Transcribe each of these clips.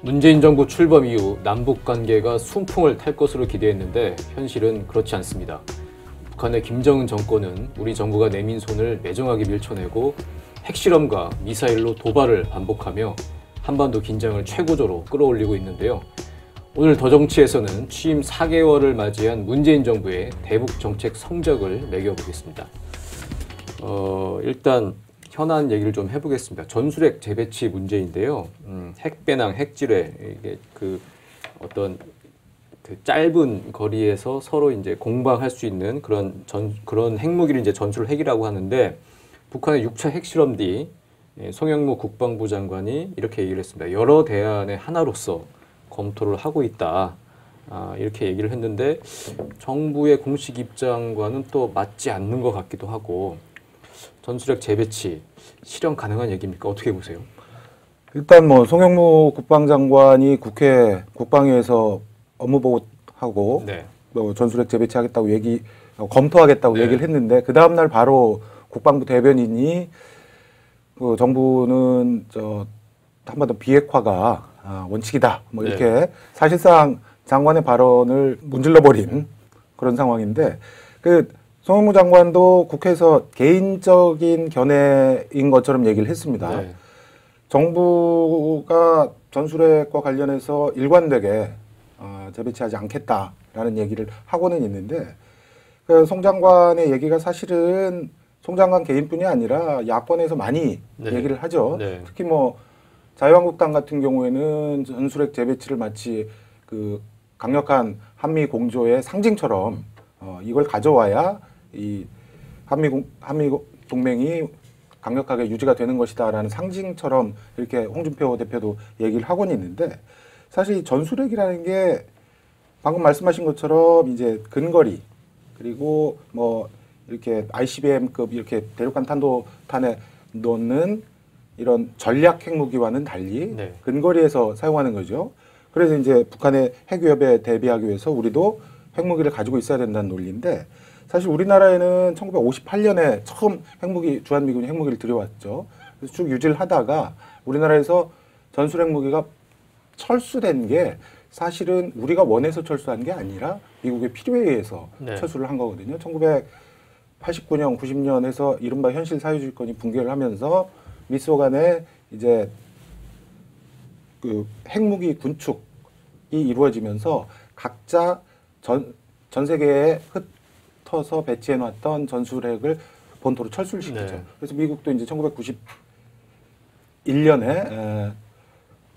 문재인 정부 출범 이후 남북 관계가 순풍을 탈 것으로 기대했는데 현실은 그렇지 않습니다. 북한의 김정은 정권은 우리 정부가 내민 손을 매정하게 밀쳐내고 핵실험과 미사일로 도발을 반복하며 한반도 긴장을 최고조로 끌어올리고 있는데요. 오늘 더정치에서는 취임 4개월을 맞이한 문재인 정부의 대북 정책 성적을 매겨보겠습니다. 일단 현안 얘기를 좀 해보겠습니다. 전술핵 재배치 문제인데요. 핵배낭, 핵지뢰, 이게 어떤 짧은 거리에서 서로 이제 공방할 수 있는 그런 핵무기를 이제 전술 핵이라고 하는데, 북한의 6차 핵실험 뒤 송영무 국방부 장관이 이렇게 얘기를 했습니다. 여러 대안의 하나로서 검토를 하고 있다. 이렇게 얘기를 했는데 정부의 공식 입장과는 또 맞지 않는 것 같기도 하고, 전술핵 재배치 실현 가능한 얘기입니까? 어떻게 보세요? 일단 뭐 송영무 국방장관이 국회 국방위에서 업무 보고하고 네. 뭐 전술핵 재배치하겠다고 검토하겠다고 네. 얘기를 했는데, 그 다음 날 바로 국방부 대변인이 그 정부는 한반도 비핵화가 원칙이다 뭐 이렇게 네. 사실상 장관의 발언을 문질러버린 그런 상황인데, 송영무 장관도 국회에서 개인적인 견해인 것처럼 얘기를 했습니다. 네. 정부가 전술핵과 관련해서 일관되게 재배치하지 않겠다라는 얘기를 하고는 있는데, 송 장관의 얘기가 사실은 송 장관 개인뿐이 아니라 야권에서 많이 네. 얘기를 하죠. 네. 특히 뭐 자유한국당 같은 경우에는 전술핵 재배치를 마치 강력한 한미 공조의 상징처럼 이걸 가져와야 이 한미 동맹이 강력하게 유지가 되는 것이다라는 상징처럼 이렇게 홍준표 대표도 얘기를 하고는 있는데, 사실 이 전술핵이라는 게 방금 말씀하신 것처럼 이제 근거리, 그리고 뭐 이렇게 ICBM급 이렇게 대륙간 탄도탄에 넣는 이런 전략 핵무기와는 달리 네. 근거리에서 사용하는 거죠. 그래서 이제 북한의 핵 위협에 대비하기 위해서 우리도 핵무기를 가지고 있어야 된다는 논리인데, 사실 우리나라에는 1958년에 처음 주한미군이 핵무기를 들여왔죠. 그래서 쭉 유지를 하다가 우리나라에서 전술 핵무기가 철수된 게 사실은 우리가 원해서 철수한 게 아니라 미국의 필요에 의해서 네. 철수를 한 거거든요. 1989년, 90년 해서 이른바 현실 사회주의권이 붕괴를 하면서 미소 간에 이제 핵무기 군축이 이루어지면서 각자 전 세계에 흩어서 배치해놨던 전술핵을 본토로 철수를 시키죠. 네. 그래서 미국도 이제 1991년에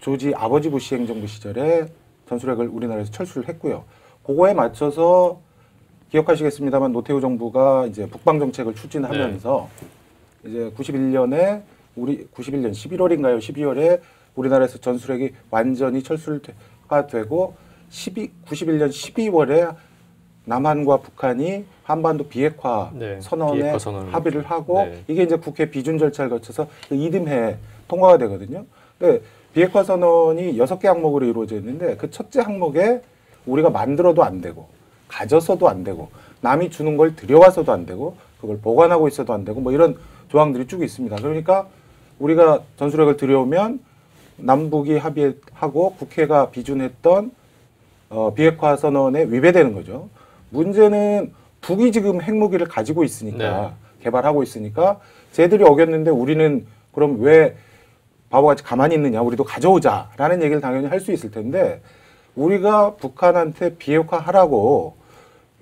조지 아버지 부시 행정부 시절에 전술핵을 우리나라에서 철수를 했고요. 그거에 맞춰서 기억하시겠습니다만 노태우 정부가 이제 북방 정책을 추진하면서 이제 91년 11월인가요? 12월에 우리나라에서 전술핵이 완전히 철수가 되고 91년 12월에 남한과 북한이 한반도 비핵화 선언에 합의를 하고 이게 이제 국회 비준 절차를 거쳐서 이듬해 통과가 되거든요. 근데 비핵화 선언이 6개 항목으로 이루어져 있는데, 그 첫째 항목에 우리가 만들어도 안 되고 가져서도 안 되고 남이 주는 걸 들여와서도 안 되고 그걸 보관하고 있어도 안 되고 뭐 이런 조항들이 쭉 있습니다. 그러니까 우리가 전술핵을 들여오면 남북이 합의하고 국회가 비준했던 비핵화 선언에 위배되는 거죠. 문제는 북이 지금 핵무기를 가지고 있으니까 개발하고 있으니까 쟤들이 어겼는데 우리는 그럼 왜 바보같이 가만히 있느냐, 우리도 가져오자라는 얘기를 당연히 할 수 있을 텐데, 우리가 북한한테 비핵화하라고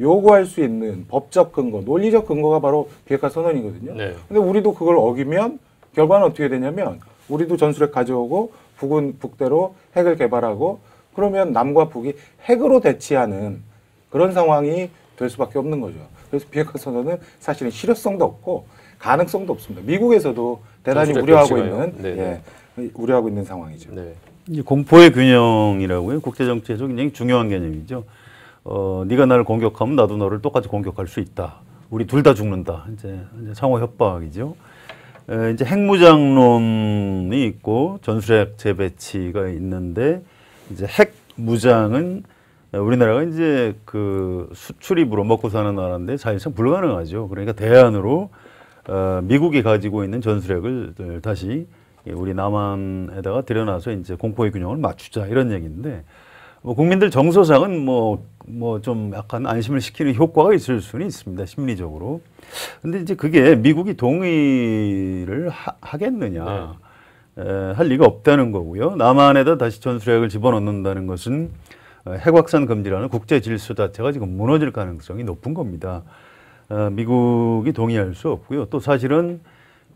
요구할 수 있는 법적 근거, 논리적 근거가 바로 비핵화 선언이거든요. 근데 우리도 그걸 어기면 결과는 어떻게 되냐면 우리도 전술핵 가져오고 북은 북대로 핵을 개발하고, 그러면 남과 북이 핵으로 대치하는 그런 상황이 될 수밖에 없는 거죠. 그래서 비핵화 선언은 사실은 실효성도 없고 가능성도 없습니다. 미국에서도 대단히 우려하고 있는 상황이죠. 이제 공포의 균형이라고요. 국제 정치에서 굉장히 중요한 개념이죠. 네가 나를 공격하면 나도 너를 똑같이 공격할 수 있다. 우리 둘 다 죽는다. 이제 상호 협박이죠. 이제 핵무장론이 있고 전술핵 재배치가 있는데, 이제 핵 무장은 우리나라가 이제 수출입으로 먹고 사는 나라인데 사실상 불가능하죠. 그러니까 대안으로 미국이 가지고 있는 전술핵을 다시 우리 남한에다가 들여놔서 이제 공포의 균형을 맞추자 이런 얘기인데 뭐 국민들 정서상은 뭐 좀 약간 안심을 시키는 효과가 있을 수는 있습니다. 심리적으로. 근데 이제 그게 미국이 동의를 하겠느냐 할 리가 없다는 거고요. 남한에다 다시 전술핵을 집어넣는다는 것은 핵 확산 금지라는 국제 질서 자체가 지금 무너질 가능성이 높은 겁니다. 미국이 동의할 수 없고요. 또 사실은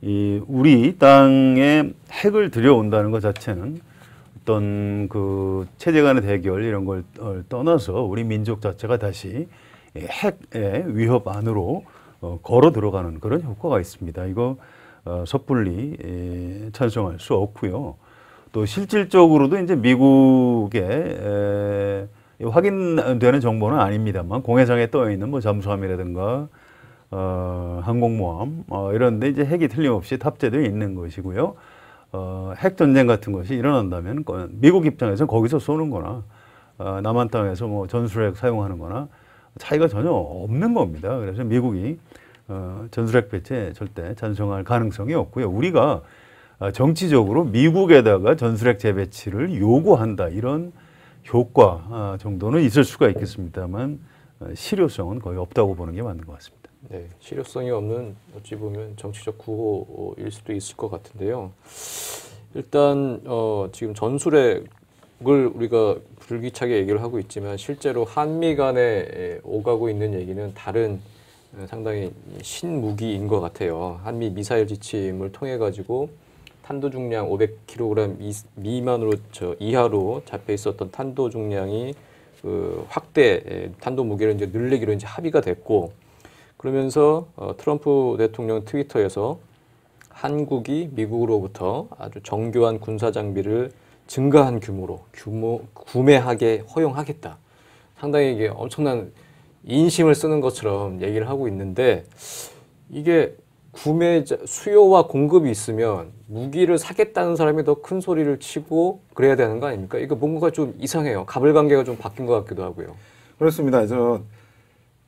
우리 땅에 핵을 들여온다는 것 자체는 어떤 그 체제 간의 대결 이런 걸 떠나서 우리 민족 자체가 다시 핵의 위협 안으로 걸어 들어가는 그런 효과가 있습니다. 이거 섣불리 찬성할 수 없고요. 또 실질적으로도 이제 미국의 확인되는 정보는 아닙니다만 공해상에 떠 있는 뭐 잠수함이라든가 항공모함 이런데 이제 핵이 틀림없이 탑재되어 있는 것이고요. 핵 전쟁 같은 것이 일어난다면 미국 입장에서 거기서 쏘는 거나 남한 땅에서 뭐 전술핵 사용하는 거나 차이가 전혀 없는 겁니다. 그래서 미국이 전술핵 배치에 절대 찬성할 가능성이 없고요. 우리가 정치적으로 미국에다가 전술핵 재배치를 요구한다 이런 효과 정도는 있을 수가 있겠습니다만 실효성은 거의 없다고 보는 게 맞는 것 같습니다. 네, 실효성이 없는 어찌 보면 정치적 구호일 수도 있을 것 같은데요. 일단 지금 전술핵을 우리가 불기차게 얘기를 하고 있지만 실제로 한미 간에 오가고 있는 얘기는 다른 상당히 신무기인 것 같아요. 한미 미사일 지침을 통해 가지고 탄도 중량 500kg 미만으로 이하로 잡혀 있었던 탄도 중량이 확대 탄도 무게를 이제 늘리기로 이제 합의가 됐고, 그러면서 트럼프 대통령 트위터에서 한국이 미국으로부터 아주 정교한 군사 장비를 증가한 규모로 구매하게 허용하겠다. 상당히 이게 엄청난 인심을 쓰는 것처럼 얘기를 하고 있는데, 이게 수요와 공급이 있으면 무기를 사겠다는 사람이 더 큰 소리를 치고 그래야 되는 거 아닙니까? 이거 뭔가 좀 이상해요. 가불관계가 좀 바뀐 것 같기도 하고요. 그렇습니다. 저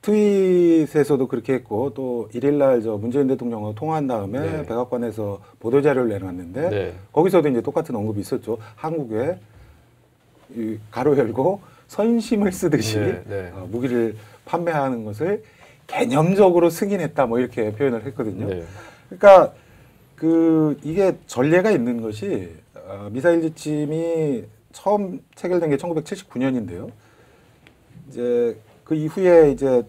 트윗에서도 그렇게 했고 또 1일날 문재인 대통령하고 통화한 다음에 네. 백악관에서 보도자료를 내놨는데 네. 거기서도 이제 똑같은 언급이 있었죠. 한국에 가로 열고 선심을 쓰듯이 네, 네. 무기를 판매하는 것을 개념적으로 승인했다 뭐 이렇게 표현을 했거든요. 네. 그러니까 이게 전례가 있는 것이 미사일 지침이 처음 체결된 게 1979년인데요. 이제 그 이후에 이제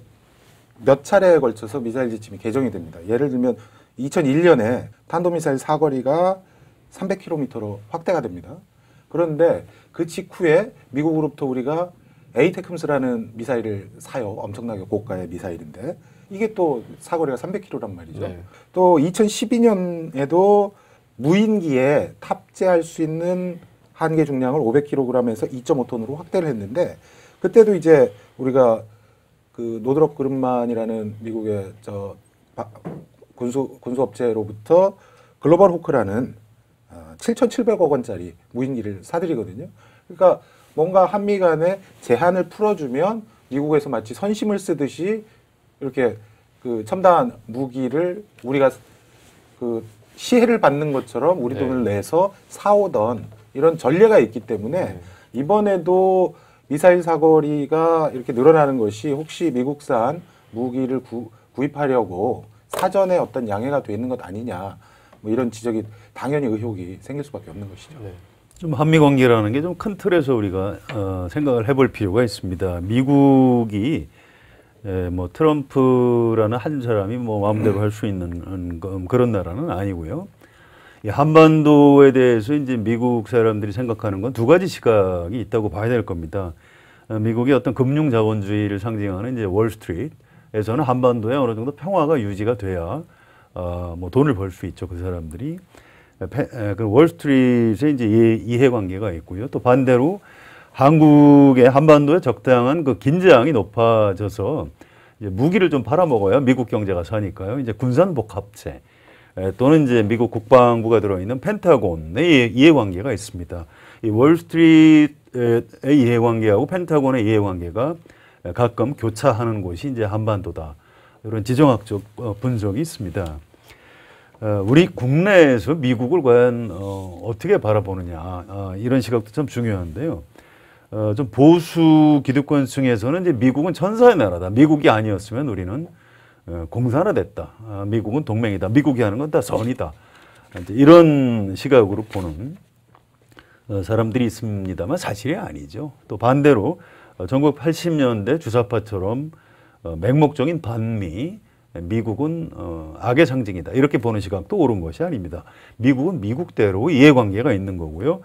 몇 차례에 걸쳐서 미사일 지침이 개정이 됩니다. 예를 들면 2001년에 탄도미사일 사거리가 300km로 확대가 됩니다. 그런데 그 직후에 미국으로부터 우리가 에이테크스라는 미사일을 사요. 엄청나게 고가의 미사일인데 이게 또 사거리가 300km란 말이죠. 네. 또 2012년에도 무인기에 탑재할 수 있는 한계 중량을 500kg에서 2.5톤으로 확대를 했는데, 그때도 이제 우리가 노드롭 그룬만이라는 미국의 군수업체로부터 글로벌 호크라는 7,700억 원짜리 무인기를 사들이거든요. 그러니까 뭔가 한미 간에 제한을 풀어주면 미국에서 마치 선심을 쓰듯이 이렇게 첨단 무기를 우리가 시혜를 받는 것처럼 우리 네. 돈을 내서 사오던 이런 전례가 있기 때문에 이번에도 미사일 사거리가 이렇게 늘어나는 것이 혹시 미국산 무기를 구입하려고 사전에 어떤 양해가 돼 있는 것 아니냐, 뭐 이런 지적이 당연히 의혹이 생길 수밖에 없는 것이죠. 네. 좀 한미 관계라는 게 좀 큰 틀에서 우리가 생각을 해볼 필요가 있습니다. 미국이 뭐 트럼프라는 한 사람이 뭐 마음대로 할 수 있는 그런 나라는 아니고요. 이 한반도에 대해서 이제 미국 사람들이 생각하는 건 두 가지 시각이 있다고 봐야 될 겁니다. 미국의 어떤 금융 자본주의를 상징하는 이제 월스트리트에서는 한반도에 어느 정도 평화가 유지가 돼야 뭐 돈을 벌 수 있죠. 그 사람들이. 그 월스트리트에 이제 이해관계가 있고요. 또 반대로 한국의 한반도에 적당한 그 긴장이 높아져서 이제 무기를 좀 팔아먹어야 미국 경제가 사니까요. 이제 군산복합체 또는 이제 미국 국방부가 들어있는 펜타곤의 이해관계가 있습니다. 이 월스트리트의 이해관계하고 펜타곤의 이해관계가 가끔 교차하는 곳이 이제 한반도다. 이런 지정학적 분석이 있습니다. 우리 국내에서 미국을 과연 어떻게 바라보느냐 이런 시각도 참 중요한데요. 좀 보수 기득권층에서는 이제 미국은 천사의 나라다. 미국이 아니었으면 우리는 공산화됐다. 미국은 동맹이다. 미국이 하는 건 다 선이다. 이제 이런 시각으로 보는 사람들이 있습니다만 사실이 아니죠. 또 반대로 1980년대 주사파처럼 맹목적인 반미, 미국은 악의 상징이다. 이렇게 보는 시각도 옳은 것이 아닙니다. 미국은 미국대로 이해관계가 있는 거고요.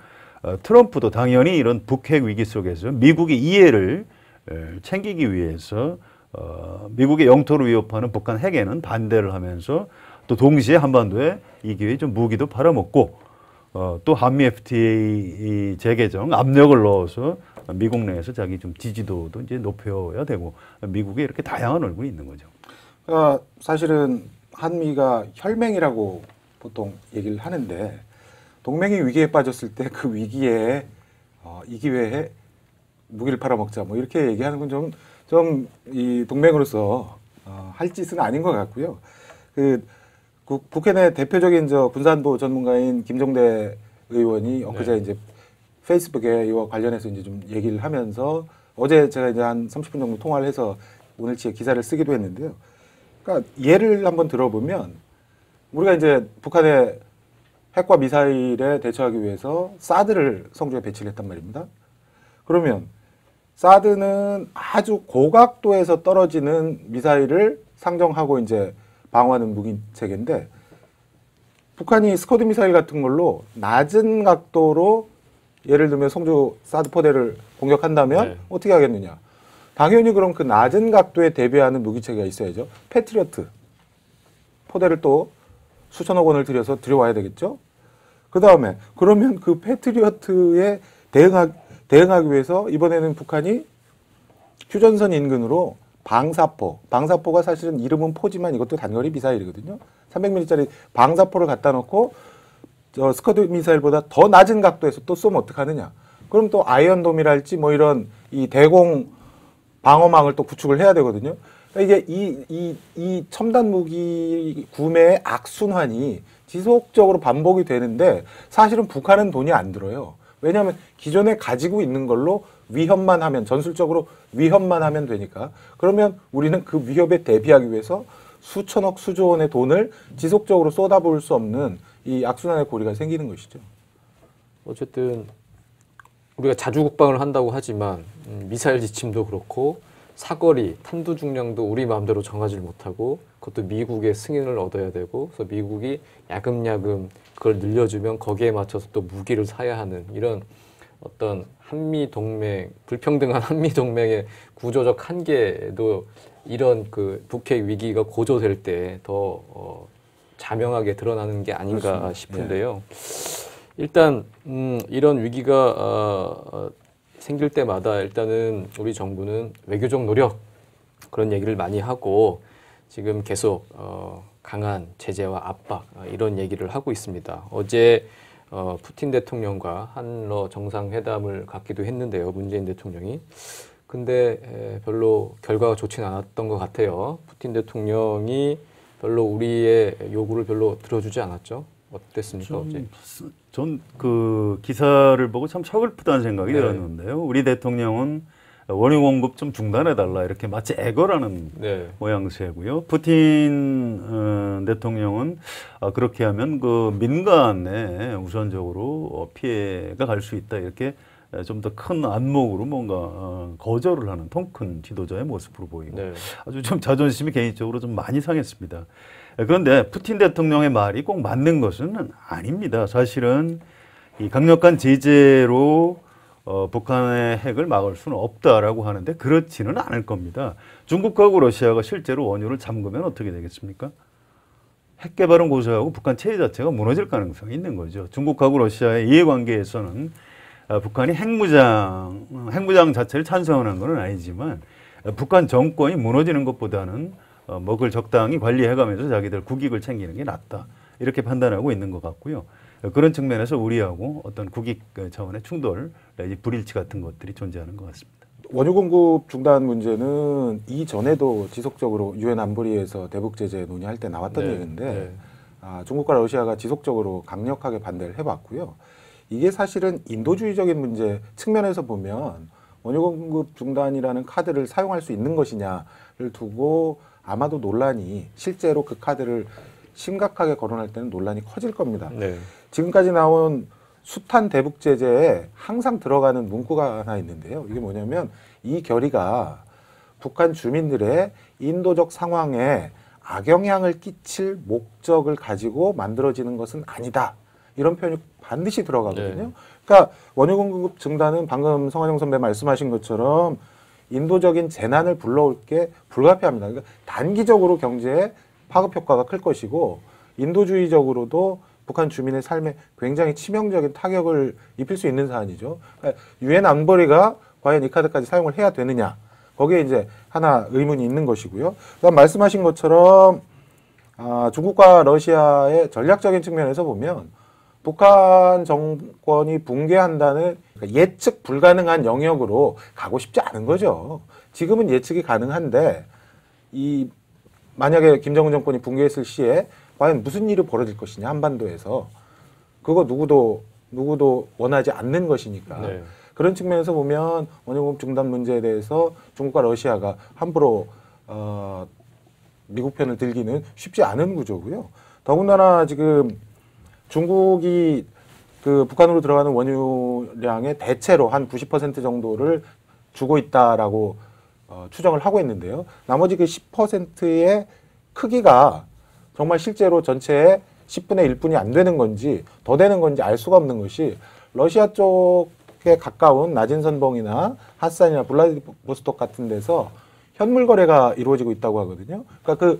트럼프도 당연히 이런 북핵 위기 속에서 미국의 이해를 챙기기 위해서 미국의 영토를 위협하는 북한 핵에는 반대를 하면서 또 동시에 한반도에 이 기회에 좀 무기도 팔아먹고 또 한미 FTA 재개정 압력을 넣어서 미국 내에서 자기 좀 지지도도 이제 높여야 되고 미국에 이렇게 다양한 얼굴이 있는 거죠. 사실은 한미가 혈맹이라고 보통 얘기를 하는데 동맹이 위기에 빠졌을 때 그 위기에 이 기회에 무기를 팔아먹자 뭐 이렇게 얘기하는 건 좀 이 동맹으로서 할 짓은 아닌 것 같고요. 국회 내 대표적인 군사안보 전문가인 김종대 의원이 엊그제 이제 페이스북에 이와 관련해서 이제 좀 얘기를 하면서 어제 제가 이제 한 30분 정도 통화를 해서 오늘치에 기사를 쓰기도 했는데요. 그러니까 예를 한번 들어보면 우리가 이제 북한의 핵과 미사일에 대처하기 위해서 사드를 성주에 배치를 했단 말입니다. 그러면 사드는 아주 고각도에서 떨어지는 미사일을 상정하고 이제 방어하는 무기 체계인데 북한이 스커드 미사일 같은 걸로 낮은 각도로 예를 들면 성주 사드 포대를 공격한다면 어떻게 하겠느냐? 당연히 그럼 그 낮은 각도에 대비하는 무기 체계가 있어야죠. 패트리어트 포대를 또 수천억 원을 들여서 들여와야 되겠죠. 그 다음에 그러면 그 패트리어트에 대응하기 위해서 이번에는 북한이 휴전선 인근으로 방사포가 사실은 이름은 포지만 이것도 단거리 미사일이거든요. 300mm짜리 방사포를 갖다 놓고 스커드 미사일보다 더 낮은 각도에서 또 쏘면 어떡하느냐. 그럼 또 아이언돔이랄지 뭐 이런 이 대공 방어망을 또 구축을 해야 되거든요. 그러니까 이게 이 첨단 무기 구매의 악순환이 지속적으로 반복이 되는데 사실은 북한은 돈이 안 들어요. 왜냐하면 기존에 가지고 있는 걸로 위협만 하면 전술적으로 위협만 하면 되니까. 그러면 우리는 그 위협에 대비하기 위해서 수천억 수조 원의 돈을 지속적으로 쏟아부을 수 없는 이 악순환의 고리가 생기는 것이죠. 어쨌든 우리가 자주 국방을 한다고 하지만 미사일 지침도 그렇고 사거리, 탄두 중량도 우리 마음대로 정하지 못하고 그것도 미국의 승인을 얻어야 되고 그래서 미국이 야금야금 그걸 늘려주면 거기에 맞춰서 또 무기를 사야 하는 이런 어떤 한미 동맹, 불평등한 한미 동맹의 구조적 한계도 이런 그 북핵 위기가 고조될 때 더 자명하게 드러나는 게 아닌가 그렇습니다. 싶은데요. 일단 이런 위기가 생길 때마다 일단은 우리 정부는 외교적 노력 그런 얘기를 많이 하고 지금 계속 강한 제재와 압박 이런 얘기를 하고 있습니다. 어제 푸틴 대통령과 한러 정상회담을 갖기도 했는데요. 문재인 대통령이. 근데 별로 결과가 좋지는 않았던 것 같아요. 푸틴 대통령이 별로 우리의 요구를 별로 들어주지 않았죠. 어땠습니까 어제? 전 그 기사를 보고 참 서글프다는 생각이 네. 들었는데요. 우리 대통령은 원유 공급 좀 중단해달라 이렇게 마치 애걸하는 네. 모양새고요. 푸틴 대통령은 그렇게 하면 그 민간에 우선적으로 피해가 갈 수 있다 이렇게 좀 더 큰 안목으로 뭔가 거절을 하는 통 큰 지도자의 모습으로 보이고 네. 아주 좀 자존심이 개인적으로 좀 많이 상했습니다. 그런데 푸틴 대통령의 말이 꼭 맞는 것은 아닙니다. 사실은 이 강력한 제재로 북한의 핵을 막을 수는 없다라고 하는데 그렇지는 않을 겁니다. 중국하고 러시아가 실제로 원유를 잠그면 어떻게 되겠습니까? 핵 개발은 고사하고 북한 체제 자체가 무너질 가능성이 있는 거죠. 중국하고 러시아의 이해관계에서는 북한이 핵무장 자체를 찬성하는 건 아니지만 북한 정권이 무너지는 것보다는 먹을 적당히 관리해가면서 자기들 국익을 챙기는 게 낫다. 이렇게 판단하고 있는 것 같고요. 그런 측면에서 우리하고 어떤 국익 차원의 충돌, 내지 불일치 같은 것들이 존재하는 것 같습니다. 원유 공급 중단 문제는 이전에도 지속적으로 유엔 안보리에서 대북 제재 논의할 때 나왔던 네, 얘기인데 중국과 러시아가 지속적으로 강력하게 반대를 해봤고요. 이게 사실은 인도주의적인 문제 측면에서 보면 원유 공급 중단이라는 카드를 사용할 수 있는 것이냐를 두고 아마도 논란이 실제로 그 카드를 심각하게 거론할 때는 논란이 커질 겁니다. 네. 지금까지 나온 숱한 대북 제재에 항상 들어가는 문구가 하나 있는데요. 이게 뭐냐면 이 결의가 북한 주민들의 인도적 상황에 악영향을 끼칠 목적을 가지고 만들어지는 것은 아니다. 이런 표현이 반드시 들어가거든요. 네. 그러니까 원유 공급 중단은 방금 성환영 선배 말씀하신 것처럼 인도적인 재난을 불러올 게 불가피합니다. 그러니까 단기적으로 경제에 파급 효과가 클 것이고 인도주의적으로도 북한 주민의 삶에 굉장히 치명적인 타격을 입힐 수 있는 사안이죠. 그러니까 유엔 안보리가 과연 이 카드까지 사용을 해야 되느냐. 거기에 이제 하나 의문이 있는 것이고요. 그다음 말씀하신 것처럼 중국과 러시아의 전략적인 측면에서 보면 북한 정권이 붕괴한다는 그러니까 예측 불가능한 영역으로 가고 싶지 않은 거죠. 지금은 예측이 가능한데 만약에 김정은 정권이 붕괴했을 시에 과연 무슨 일이 벌어질 것이냐 한반도에서 그거 누구도 원하지 않는 것이니까 네. 그런 측면에서 보면 원유공급 중단 문제에 대해서 중국과 러시아가 함부로 미국 편을 들기는 쉽지 않은 구조고요. 더군다나 지금 중국이 그 북한으로 들어가는 원유량의 대체로 한 90% 정도를 주고 있다라고 추정을 하고 있는데요. 나머지 그 10%의 크기가 정말 실제로 전체의 10분의 1분이 안 되는 건지 더 되는 건지 알 수가 없는 것이 러시아 쪽에 가까운 나진선봉이나 핫산이나 블라디보스톡 같은 데서 현물 거래가 이루어지고 있다고 하거든요. 그러니까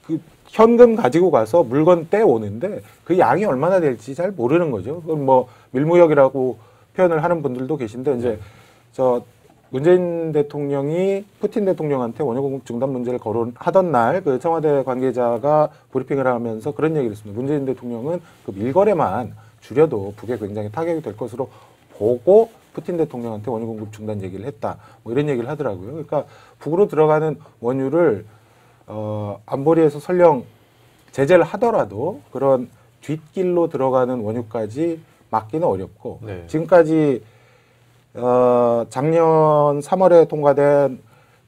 그 현금 가지고 가서 물건 떼오는데 그 양이 얼마나 될지 잘 모르는 거죠. 그건 뭐 밀무역이라고 표현을 하는 분들도 계신데 이제 문재인 대통령이 푸틴 대통령한테 원유 공급 중단 문제를 거론하던 날 그 청와대 관계자가 브리핑을 하면서 그런 얘기를 했습니다. 문재인 대통령은 그 밀거래만 줄여도 북에 굉장히 타격이 될 것으로 보고 푸틴 대통령한테 원유 공급 중단 얘기를 했다. 뭐 이런 얘기를 하더라고요. 그러니까 북으로 들어가는 원유를 안보리에서 설령 제재를 하더라도 그런 뒷길로 들어가는 원유까지 막기는 어렵고 네. 지금까지 작년 3월에 통과된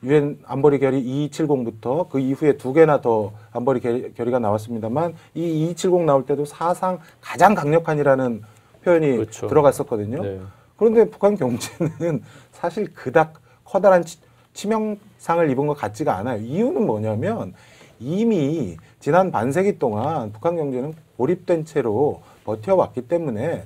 유엔 안보리 결의 2270부터 그 이후에 2개나 더 안보리 결의가 나왔습니다만 이 2270 나올 때도 사상 가장 강력한이라는 표현이 그렇죠. 들어갔었거든요. 네. 그런데 북한 경제는 사실 그닥 커다란 치명상을 입은 것 같지가 않아요. 이유는 뭐냐면 이미 지난 반세기 동안 북한 경제는 고립된 채로 버텨왔기 때문에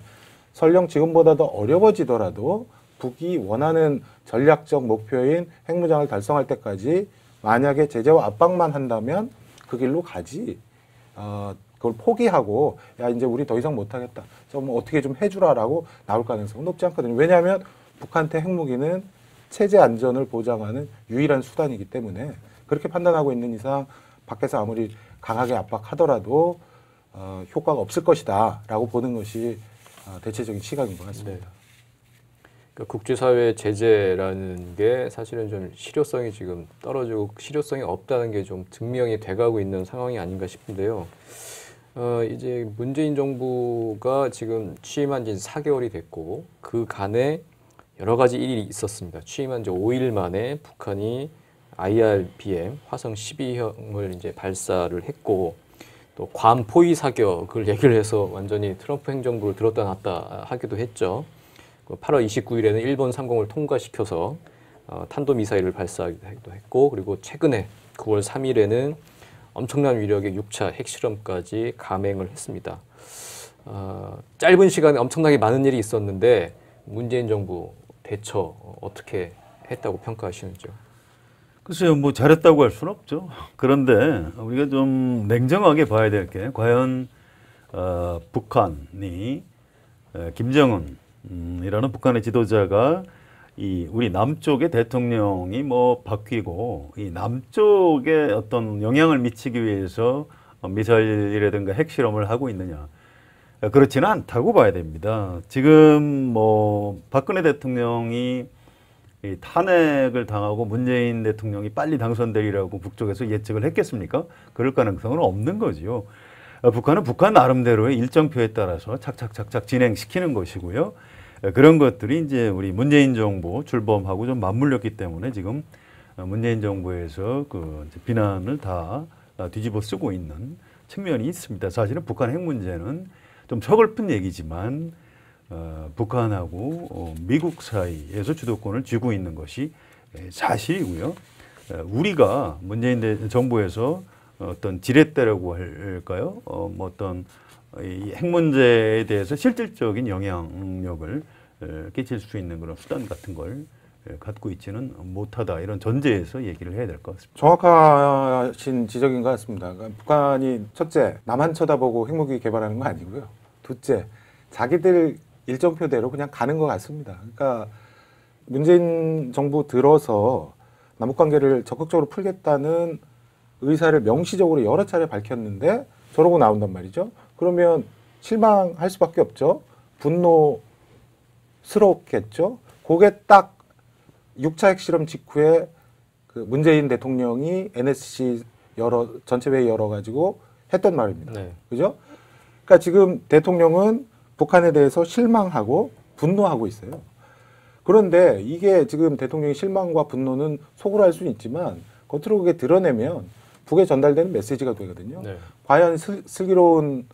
설령 지금보다 더 어려워지더라도 북이 원하는 전략적 목표인 핵무장을 달성할 때까지 만약에 제재와 압박만 한다면 그 길로 가지. 그걸 포기하고 야 이제 우리 더 이상 못하겠다. 좀 어떻게 좀 해주라라고 나올 가능성은 높지 않거든요. 왜냐하면 북한테 핵무기는 체제 안전을 보장하는 유일한 수단이기 때문에 그렇게 판단하고 있는 이상 밖에서 아무리 강하게 압박하더라도 효과가 없을 것이다라고 보는 것이 대체적인 시각인 것 같습니다. 네. 그러니까 국제사회 제재라는 게 사실은 좀 실효성이 지금 떨어지고 실효성이 없다는 게 좀 증명이 돼가고 있는 상황이 아닌가 싶은데요. 이제 문재인 정부가 지금 취임한 지 4개월이 됐고 그 간에 여러 가지 일이 있었습니다. 취임한 지 5일 만에 북한이 IRBM 화성 12형을 이제 발사를 했고 또 괌 포위 사격을 얘기를 해서 완전히 트럼프 행정부를 들었다 놨다 하기도 했죠. 8월 29일에는 일본 상공을 통과시켜서 탄도미사일을 발사하기도 했고 그리고 최근에 9월 3일에는 엄청난 위력의 6차 핵실험까지 감행을 했습니다. 짧은 시간에 엄청나게 많은 일이 있었는데 문재인 정부 대처 어떻게 했다고 평가하시는지요? 글쎄요, 뭐 잘했다고 할 수는 없죠. 그런데 우리가 좀 냉정하게 봐야 될 게 과연 북한이 김정은이라는 북한의 지도자가 우리 남쪽의 대통령이 뭐 바뀌고 이 남쪽에 어떤 영향을 미치기 위해서 미사일이라든가 핵실험을 하고 있느냐. 그렇지는 않다고 봐야 됩니다. 지금 뭐 박근혜 대통령이 이 탄핵을 당하고 문재인 대통령이 빨리 당선되리라고 북쪽에서 예측을 했겠습니까? 그럴 가능성은 없는 거지요. 북한은 북한 나름대로의 일정표에 따라서 착착착착 진행시키는 것이고요. 그런 것들이 이제 우리 문재인 정부 출범하고 좀 맞물렸기 때문에 지금 문재인 정부에서 그 이제 비난을 다 뒤집어 쓰고 있는 측면이 있습니다. 사실은 북한 핵 문제는 좀 서글픈 얘기지만 북한하고 미국 사이에서 주도권을 쥐고 있는 것이 사실이고요. 우리가 문재인 정부에서 어떤 지렛대라고 할까요? 뭐 어떤 이 핵 문제에 대해서 실질적인 영향력을 끼칠 수 있는 그런 수단 같은 걸 갖고 있지는 못하다 이런 전제에서 얘기를 해야 될 것 같습니다. 정확하신 지적인 것 같습니다. 그러니까 북한이 첫째, 남한 쳐다보고 핵무기 개발하는 거 아니고요. 둘째, 자기들 일정표대로 그냥 가는 것 같습니다. 그러니까 문재인 정부 들어서 남북관계를 적극적으로 풀겠다는 의사를 명시적으로 여러 차례 밝혔는데 저러고 나온단 말이죠. 그러면 실망할 수밖에 없죠. 분노스럽겠죠. 그게 딱 6차 핵실험 직후에 그 문재인 대통령이 NSC 전체 회의 열어가지고 했던 말입니다. 네. 그죠? 그러니까 지금 대통령은 북한에 대해서 실망하고 분노하고 있어요. 그런데 이게 지금 대통령의 실망과 분노는 속으로 할 수는 있지만 겉으로 그게 드러내면 북에 전달되는 메시지가 되거든요. 네. 과연 슬기로운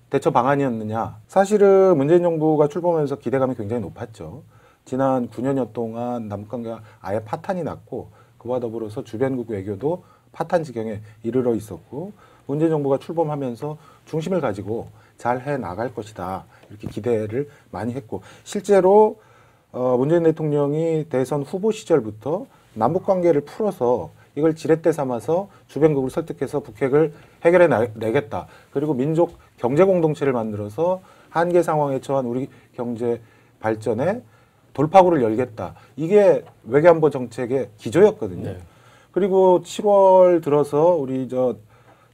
대처 방안이었느냐. 사실은 문재인 정부가 출범하면서 기대감이 굉장히 높았죠. 지난 9년여 동안 남북관계가 아예 파탄이 났고 그와 더불어서 주변국 외교도 파탄 지경에 이르러 있었고 문재인 정부가 출범하면서 중심을 가지고 잘 해나갈 것이다. 이렇게 기대를 많이 했고 실제로 문재인 대통령이 대선 후보 시절부터 남북관계를 풀어서 이걸 지렛대 삼아서 주변국을 설득해서 북핵을 해결해 내겠다. 그리고 민족 경제 공동체를 만들어서 한계 상황에 처한 우리 경제 발전에 돌파구를 열겠다. 이게 외교안보 정책의 기조였거든요. 네. 그리고 7월 들어서 우리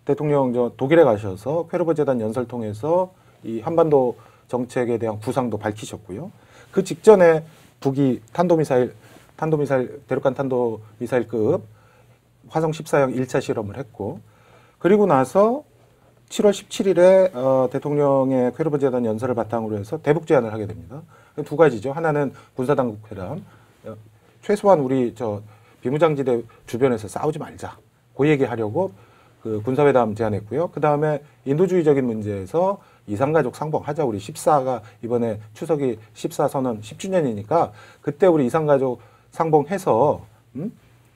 대통령 독일에 가셔서 퀘르버 재단 연설 통해서 이 한반도 정책에 대한 구상도 밝히셨고요. 그 직전에 북이 대륙간 탄도미사일급 화성 14형 1차 실험을 했고 그리고 나서 7월 17일에 대통령의 퀘르버 재단 연설을 바탕으로 해서 대북 제안을 하게 됩니다. 두 가지죠. 하나는 군사당국 회담. 최소한 우리 비무장지대 주변에서 싸우지 말자. 그 얘기하려고 그 군사회담 제안했고요. 그 다음에 인도주의적인 문제에서 이산가족 상봉하자. 우리 14가 이번에 추석이 14 선언 10주년이니까 그때 우리 이산가족 상봉해서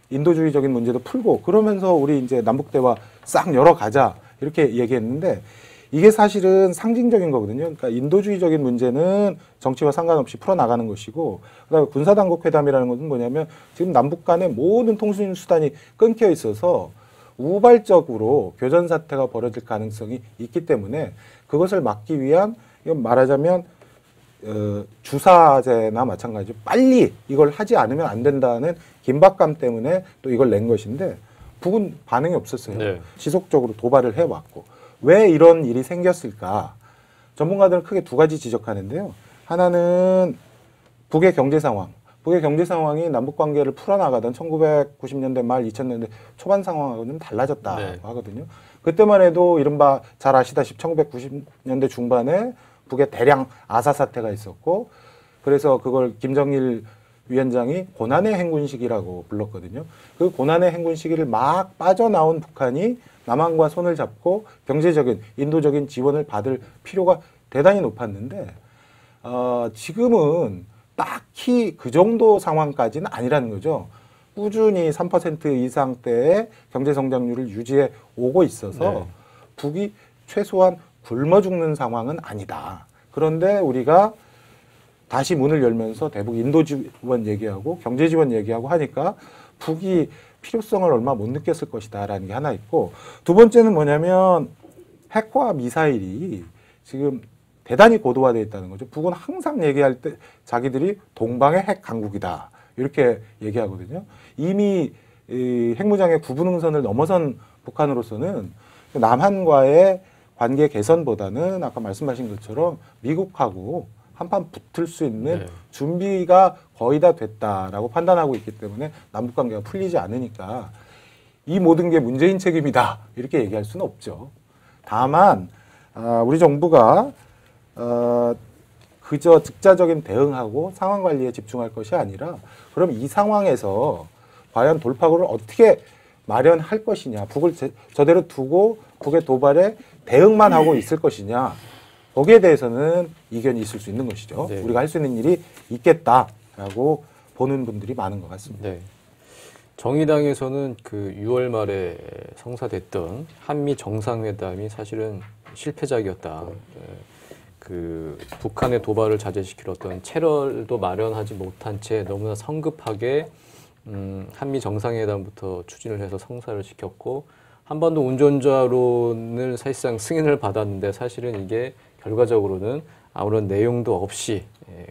인도주의적인 문제도 풀고 그러면서 우리 이제 남북대화 싹 열어가자. 이렇게 얘기했는데 이게 사실은 상징적인 거거든요. 그러니까 인도주의적인 문제는 정치와 상관없이 풀어나가는 것이고 그다음에 군사당국 회담이라는 것은 뭐냐면 지금 남북 간의 모든 통신 수단이 끊겨 있어서 우발적으로 교전 사태가 벌어질 가능성이 있기 때문에 그것을 막기 위한 이건 말하자면 주사제나 마찬가지로 빨리 이걸 하지 않으면 안 된다는 긴박감 때문에 또 이걸 낸 것인데 북은 반응이 없었어요. 네. 지속적으로 도발을 해왔고 왜 이런 일이 생겼을까? 전문가들은 크게 두 가지 지적하는데요. 하나는 북의 경제 상황. 북의 경제 상황이 남북 관계를 풀어나가던 1990년대 말 2000년대 초반 상황하고는 좀 달라졌다고 네. 하거든요. 그때만 해도 이른바 잘 아시다시피 1990년대 중반에 북에 대량 아사 사태가 있었고 그래서 그걸 김정일 위원장이 고난의 행군 시기라고 불렀거든요. 그 고난의 행군 시기를 막 빠져나온 북한이 남한과 손을 잡고 경제적인 인도적인 지원을 받을 필요가 대단히 높았는데 지금은 딱히 그 정도 상황까지는 아니라는 거죠. 꾸준히 3% 이상대의 경제 성장률을 유지해 오고 있어서 네. 북이 최소한 굶어 죽는 상황은 아니다. 그런데 우리가 다시 문을 열면서 대북 인도 지원 얘기하고 경제 지원 얘기하고 하니까 북이 필요성을 얼마 못 느꼈을 것이다라는 게 하나 있고 두 번째는 뭐냐면 핵과 미사일이 지금 대단히 고도화되어 있다는 거죠. 북은 항상 얘기할 때 자기들이 동방의 핵 강국이다 이렇게 얘기하거든요. 이미 이 핵무장의 구분응선을 넘어선 북한으로서는 남한과의 관계 개선보다는 아까 말씀하신 것처럼 미국하고 한판 붙을 수 있는 네. 준비가 거의 다 됐다라고 판단하고 있기 때문에 남북관계가 풀리지 않으니까 이 모든 게 문재인 책임이다 이렇게 얘기할 수는 없죠. 다만 우리 정부가 그저 즉자적인 대응하고 상황 관리에 집중할 것이 아니라 그럼 이 상황에서 과연 돌파구를 어떻게 마련할 것이냐, 북을 저대로 두고 북의 도발에 대응만 하고 있을 것이냐, 거기에 대해서는 이견이 있을 수 있는 것이죠. 네. 우리가 할 수 있는 일이 있겠다라고 보는 분들이 많은 것 같습니다. 네. 정의당에서는 그 6월 말에 성사됐던 한미 정상회담이 사실은 실패작이었다. 그 북한의 도발을 자제시킬 어떤 채널도 마련하지 못한 채 너무나 성급하게 한미 정상회담부터 추진을 해서 성사를 시켰고 한반도 운전자론을 사실상 승인을 받았는데 사실은 이게 결과적으로는 아무런 내용도 없이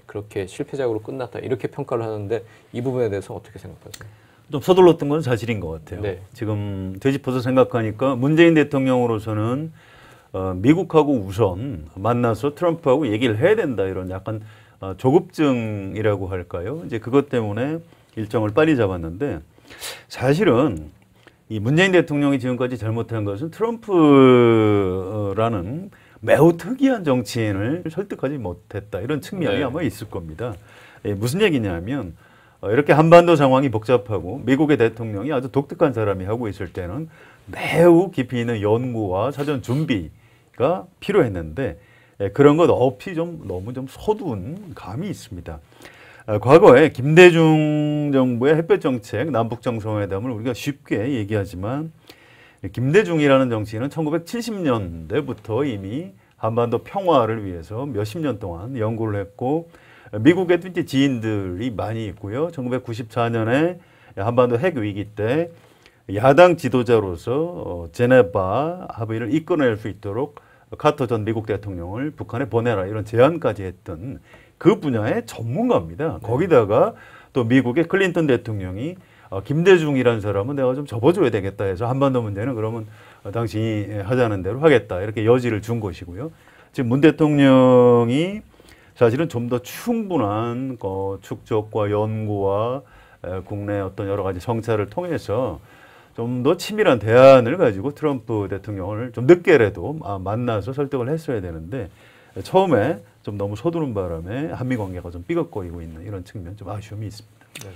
그렇게 실패작으로 끝났다 이렇게 평가를 하는데 이 부분에 대해서 어떻게 생각하세요? 좀 서둘렀던 건 사실인 것 같아요. 네. 지금 되짚어서 생각하니까 문재인 대통령으로서는 미국하고 우선 만나서 트럼프하고 얘기를 해야 된다 이런 약간 조급증이라고 할까요? 이제 그것 때문에 일정을 빨리 잡았는데 사실은 이 문재인 대통령이 지금까지 잘못한 것은 트럼프라는 매우 특이한 정치인을 설득하지 못했다 이런 측면이 네. 아마 있을 겁니다. 무슨 얘기냐면 이렇게 한반도 상황이 복잡하고 미국의 대통령이 아주 독특한 사람이 하고 있을 때는 매우 깊이 있는 연구와 사전 준비가 필요했는데 그런 것 없이 좀 너무 좀 서두은 감이 있습니다. 과거에 김대중 정부의 햇볕 정책, 남북 정상회담을 우리가 쉽게 얘기하지만 김대중이라는 정치인은 1970년대부터 이미 한반도 평화를 위해서 몇십 년 동안 연구를 했고 미국에도 이제 지인들이 많이 있고요. 1994년에 한반도 핵 위기 때 야당 지도자로서 제네바 합의를 이끌어낼 수 있도록 카터 전 미국 대통령을 북한에 보내라 이런 제안까지 했던 그 분야의 전문가입니다. 거기다가 또 미국의 클린턴 대통령이 김대중이라는 사람은 내가 좀 접어줘야 되겠다 해서 한반도 문제는 그러면 당신이 하자는 대로 하겠다 이렇게 여지를 준 것이고요. 지금 문 대통령이 사실은 좀 더 충분한 축적과 연구와 국내 어떤 여러 가지 성찰을 통해서 좀 더 치밀한 대안을 가지고 트럼프 대통령을 좀 늦게라도 만나서 설득을 했어야 되는데 처음에 좀 너무 서두른 바람에 한미 관계가 좀 삐걱거리고 있는 이런 측면 좀 아쉬움이 있습니다. 네.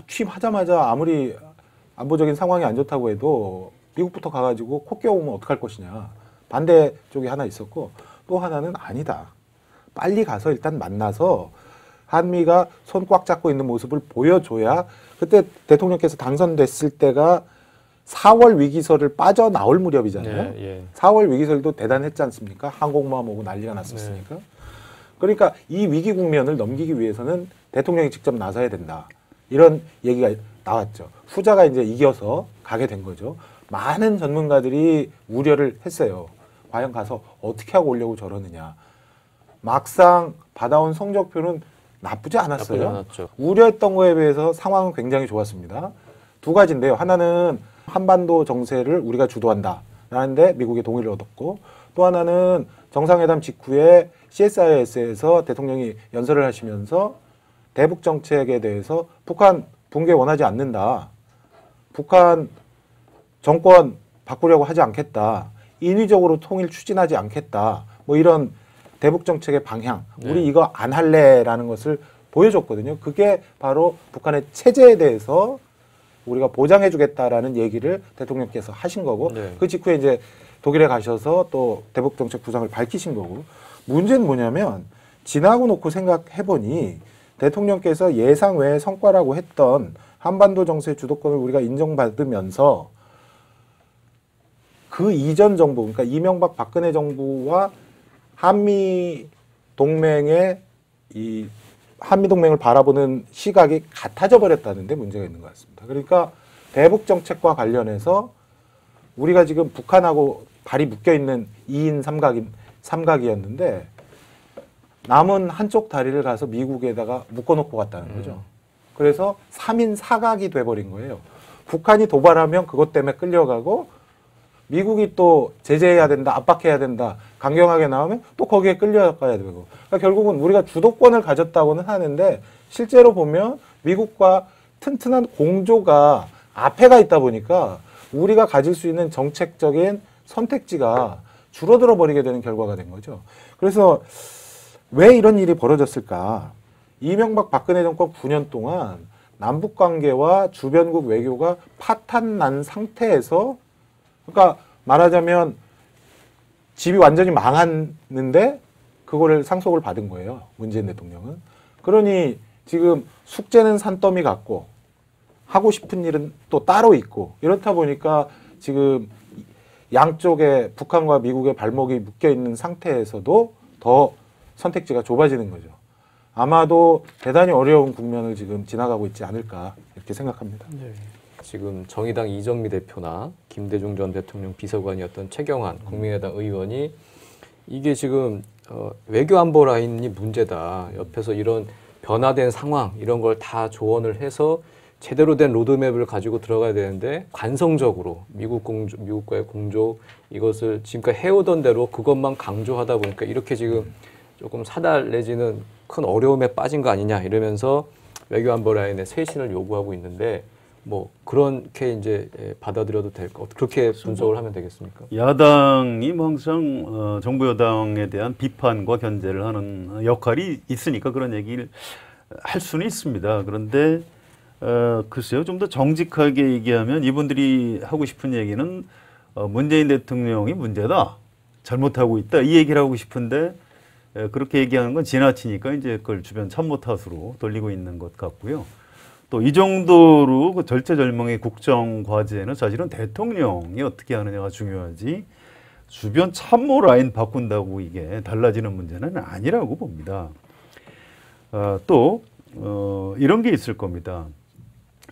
취임하자마자 아무리 안보적인 상황이 안 좋다고 해도 미국부터 가가지고 코 껴오면 어떡할 것이냐 반대 쪽이 하나 있었고 또 하나는 아니다. 빨리 가서 일단 만나서 한미가 손 꽉 잡고 있는 모습을 보여줘야 그때 대통령께서 당선됐을 때가 4월 위기설을 빠져나올 무렵이잖아요. 예. 4월 위기설도 대단했지 않습니까? 항공모함 오고 난리가 났었으니까. 그러니까 이 위기 국면을 넘기기 위해서는 대통령이 직접 나서야 된다. 이런 얘기가 나왔죠. 후자가 이제 이겨서 가게 된 거죠. 많은 전문가들이 우려를 했어요. 과연 가서 어떻게 하고 오려고 저러느냐. 막상 받아온 성적표는 나쁘지 않았어요. 나쁘지 않았죠. 우려했던 거에 비해서 상황은 굉장히 좋았습니다. 두 가지인데요. 하나는 한반도 정세를 우리가 주도한다라는데 미국의 동의를 얻었고 또 하나는 정상회담 직후에 CSIS에서 대통령이 연설을 하시면서 대북 정책에 대해서 북한 붕괴 원하지 않는다. 북한 정권 바꾸려고 하지 않겠다. 인위적으로 통일 추진하지 않겠다. 뭐 이런 대북 정책의 방향. 우리 이거 안 할래라는 것을 보여줬거든요. 그게 바로 북한의 체제에 대해서 우리가 보장해 주겠다라는 얘기를 대통령께서 하신 거고 그 직후에 이제 독일에 가셔서 또 대북 정책 구상을 밝히신 거고 문제는 뭐냐면 지나고 놓고 생각해 보니 대통령께서 예상 외의 성과라고 했던 한반도 정세 주도권을 우리가 인정받으면서 그 이전 정부 그러니까 이명박 박근혜 정부와 한미 동맹의 이 한미 동맹을 바라보는 시각이 같아져 버렸다는데 문제가 있는 것 같습니다. 그러니까 대북 정책과 관련해서 우리가 지금 북한하고 발이 묶여 있는 2인 삼각이었는데 남은 한쪽 다리를 가서 미국에다가 묶어놓고 갔다는 거죠. 그래서 3인 사각이 돼버린 거예요. 북한이 도발하면 그것 때문에 끌려가고 미국이 또 제재해야 된다, 압박해야 된다, 강경하게 나오면 또 거기에 끌려가야 되고. 그러니까 결국은 우리가 주도권을 가졌다고는 하는데 실제로 보면 미국과 튼튼한 공조가 앞에 가 있다 보니까 우리가 가질 수 있는 정책적인 선택지가 줄어들어 버리게 되는 결과가 된 거죠. 그래서 왜 이런 일이 벌어졌을까? 이명박 박근혜 정권 9년 동안 남북 관계와 주변국 외교가 파탄 난 상태에서, 그러니까 말하자면 집이 완전히 망했는데 그거를 상속을 받은 거예요. 문재인 대통령은. 그러니 지금 숙제는 산더미 같고 하고 싶은 일은 또 따로 있고 이렇다 보니까 지금 양쪽에 북한과 미국의 발목이 묶여 있는 상태에서도 더 선택지가 좁아지는 거죠. 아마도 대단히 어려운 국면을 지금 지나가고 있지 않을까 이렇게 생각합니다. 네. 지금 정의당 이정미 대표나 김대중 전 대통령 비서관이었던 최경환 국민의당 의원이 이게 지금 외교 안보 라인이 문제다. 옆에서 이런 변화된 상황 이런 걸 다 조언을 해서 제대로 된 로드맵을 가지고 들어가야 되는데 관성적으로 미국과의 공조 이것을 지금까지 해오던 대로 그것만 강조하다 보니까 이렇게 지금 조금 사달 내지는 큰 어려움에 빠진 거 아니냐 이러면서 외교안보 라인의 쇄신을 요구하고 있는데 뭐 그렇게 이제 받아들여도 될 것 그렇게 분석을 하면 되겠습니까? 야당이 뭐 항상 정부 여당에 대한 비판과 견제를 하는 역할이 있으니까 그런 얘기를 할 수는 있습니다. 그런데 글쎄요, 좀 더 정직하게 얘기하면 이분들이 하고 싶은 얘기는 문재인 대통령이 문제다, 잘못하고 있다 이 얘기를 하고 싶은데 그렇게 얘기하는 건 지나치니까 이제 그걸 주변 참모 탓으로 돌리고 있는 것 같고요. 또 이 정도로 그 절체절명의 국정 과제는 사실은 대통령이 어떻게 하느냐가 중요하지 주변 참모 라인 바꾼다고 이게 달라지는 문제는 아니라고 봅니다. 또 이런 게 있을 겁니다.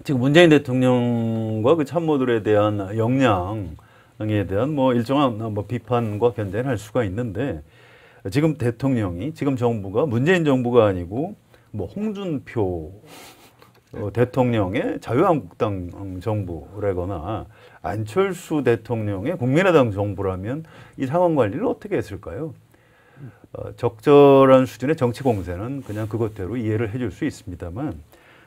지금 문재인 대통령과 그 참모들에 대한 역량에 대한 뭐 일정한 뭐 비판과 견제는 할 수가 있는데 지금 대통령이 지금 정부가 문재인 정부가 아니고 뭐 홍준표 대통령의 자유한국당 정부라거나 안철수 대통령의 국민의당 정부라면 이 상황 관리를 어떻게 했을까요? 적절한 수준의 정치 공세는 그냥 그것대로 이해를 해줄 수 있습니다만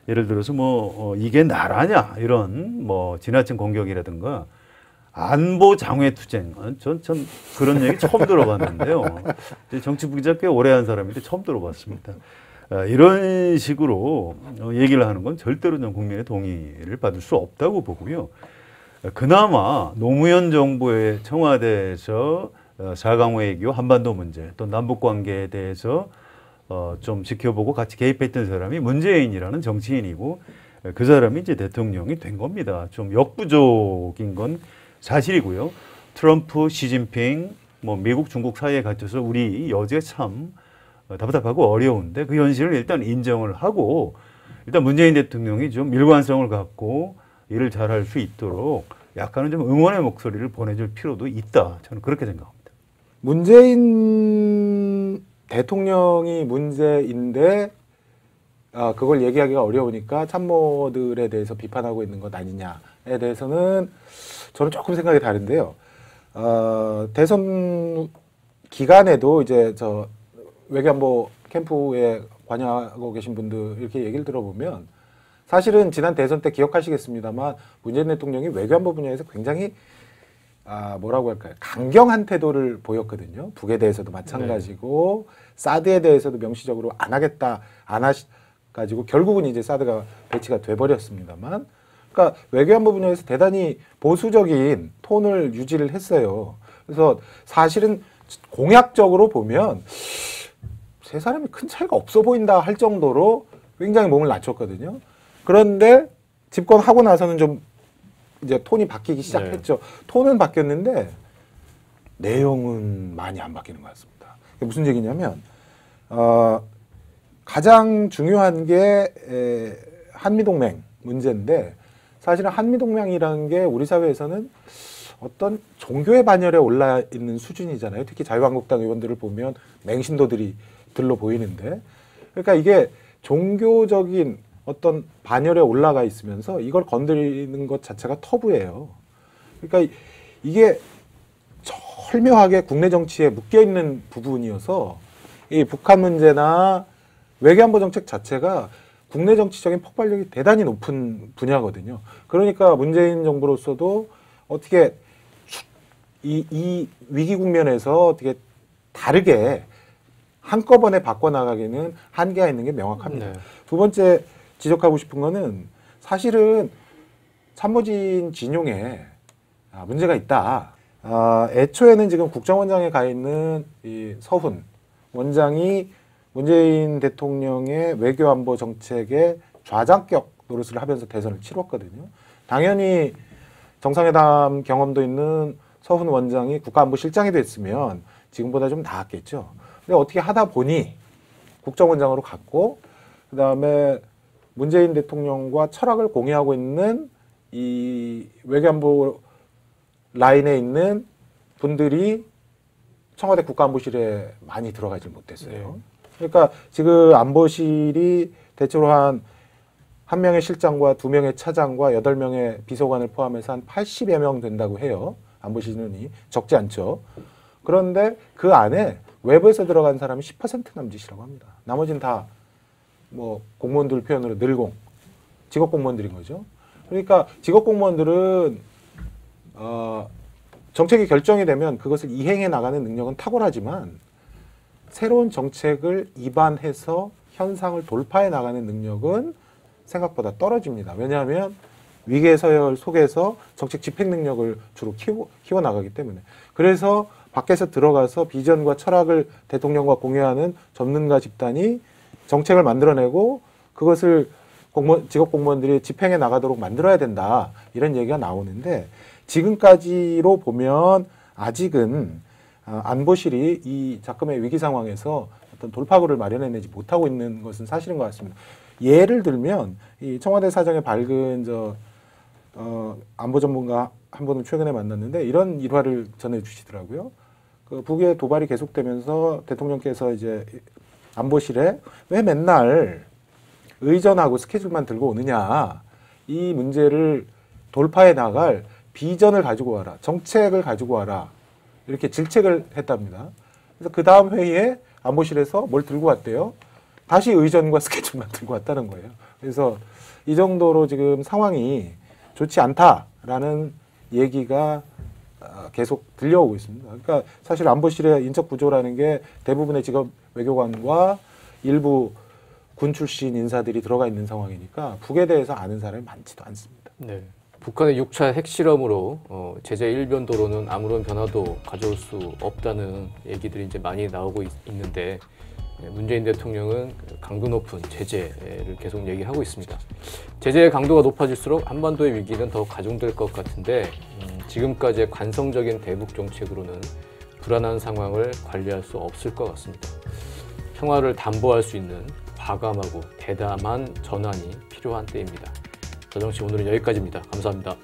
예를 들어서 뭐 이게 나라냐 이런 뭐 지나친 공격이라든가 안보 장외투쟁 전 그런 얘기 처음 들어봤는데요. 정치 기자 꽤 오래 한 사람인데 처음 들어봤습니다. 이런 식으로 얘기를 하는 건 절대로 전 국민의 동의를 받을 수 없다고 보고요. 그나마 노무현 정부의 청와대에서 4강 외교, 한반도 문제, 또 남북 관계에 대해서 좀 지켜보고 같이 개입했던 사람이 문재인이라는 정치인이고 그 사람이 이제 대통령이 된 겁니다. 좀 역부족인 건 사실이고요. 트럼프, 시진핑, 뭐 미국, 중국 사이에 갇혀서 우리 여제 참 답답하고 어려운데 그 현실을 일단 인정을 하고 일단 문재인 대통령이 좀 일관성을 갖고 일을 잘할 수 있도록 약간은 좀 응원의 목소리를 보내줄 필요도 있다. 저는 그렇게 생각합니다. 문재인 대통령이 문제인데 그걸 얘기하기가 어려우니까 참모들에 대해서 비판하고 있는 것 아니냐에 대해서는 저는 조금 생각이 다른데요. 대선 기간에도 이제 저 외교안보 캠프에 관여하고 계신 분들 이렇게 얘기를 들어보면 사실은 지난 대선 때 기억하시겠습니다만 문재인 대통령이 외교안보 분야에서 굉장히 뭐라고 할까요? 강경한 태도를 보였거든요. 북에 대해서도 마찬가지고 사드에 대해서도 명시적으로 안 하겠다, 안 하가지고 결국은 이제 사드가 배치가 돼버렸습니다만, 그러니까 외교안보 분야에서 대단히 보수적인 톤을 유지를 했어요. 그래서 사실은 공약적으로 보면 세 사람이 큰 차이가 없어 보인다 할 정도로 굉장히 몸을 낮췄거든요. 그런데 집권하고 나서는 좀 이제 톤이 바뀌기 시작했죠. 톤은 바뀌었는데 내용은 많이 안 바뀌는 것 같습니다. 무슨 얘기냐면 가장 중요한 게 한미동맹 문제인데 사실은 한미동맹이라는 게 우리 사회에서는 어떤 종교의 반열에 올라 있는 수준이잖아요. 특히 자유한국당 의원들을 보면 맹신도들이 들로 보이는데, 그러니까 이게 종교적인 어떤 반열에 올라가 있으면서 이걸 건드리는 것 자체가 터부예요. 그러니까 이게 절묘하게 국내 정치에 묶여 있는 부분이어서 이 북한 문제나 외교안보 정책 자체가 국내 정치적인 폭발력이 대단히 높은 분야거든요. 그러니까 문재인 정부로서도 어떻게 이 위기 국면에서 어떻게 다르게 한꺼번에 바꿔나가기는 한계가 있는 게 명확합니다. 네. 두 번째 지적하고 싶은 거는 사실은 참모진 진용에 문제가 있다. 애초에는 지금 국정원장에 가 있는 이 서훈 원장이 문재인 대통령의 외교안보 정책에 좌장격 노릇을 하면서 대선을 치렀거든요. 당연히 정상회담 경험도 있는 서훈 원장이 국가안보실장이 됐으면 지금보다 좀 나았겠죠. 근데 어떻게 하다 보니 국정원장으로 갔고, 그 다음에 문재인 대통령과 철학을 공유하고 있는 이 외교안보 라인에 있는 분들이 청와대 국가안보실에 많이 들어가질 못했어요. 그러니까 지금 안보실이 대체로 한 명의 실장과 2명의 차장과 8명의 비서관을 포함해서 한 80여 명 된다고 해요. 안보실 인원이 적지 않죠. 그런데 그 안에 외부에서 들어간 사람이 10% 남짓이라고 합니다. 나머지는 다 뭐 공무원들 표현으로 늘공, 직업 공무원들인 거죠. 그러니까 직업 공무원들은 정책이 결정이 되면 그것을 이행해 나가는 능력은 탁월하지만 새로운 정책을 입안해서 현상을 돌파해 나가는 능력은 생각보다 떨어집니다. 왜냐하면 위계 서열 속에서 정책 집행 능력을 주로 키워 나가기 때문에. 그래서 밖에서 들어가서 비전과 철학을 대통령과 공유하는 전문가 집단이 정책을 만들어내고 그것을 직업 공무원들이 집행해 나가도록 만들어야 된다. 이런 얘기가 나오는데 지금까지로 보면 아직은 안보실이 이 작금의 위기 상황에서 어떤 돌파구를 마련해내지 못하고 있는 것은 사실인 것 같습니다. 예를 들면 이 청와대 사정에 밝은 안보 전문가 한 분을 최근에 만났는데 이런 일화를 전해주시더라고요. 그 북의 도발이 계속되면서 대통령께서 이제 안보실에 왜 맨날 의전하고 스케줄만 들고 오느냐, 이 문제를 돌파해 나갈 비전을 가지고 와라, 정책을 가지고 와라, 이렇게 질책을 했답니다. 그래서 그 다음 회의에 안보실에서 뭘 들고 왔대요? 다시 의전과 스케줄만 들고 왔다는 거예요. 그래서 이 정도로 지금 상황이 좋지 않다라는 얘기가 계속 들려오고 있습니다. 그러니까 사실 안보실의 인적 구조라는 게 대부분의 직업 외교관과 일부 군 출신 인사들이 들어가 있는 상황이니까 북에 대해서 아는 사람이 많지도 않습니다. 네. 북한의 6차 핵실험으로 제재 일변도로는 아무런 변화도 가져올 수 없다는 얘기들이 이제 많이 나오고 있는데 문재인 대통령은 강도 높은 제재를 계속 얘기하고 있습니다. 제재의 강도가 높아질수록 한반도의 위기는 더 가중될 것 같은데 지금까지의 관성적인 대북 정책으로는 불안한 상황을 관리할 수 없을 것 같습니다. 평화를 담보할 수 있는 과감하고 대담한 전환이 필요한 때입니다. 더정치 오늘은 여기까지입니다. 감사합니다.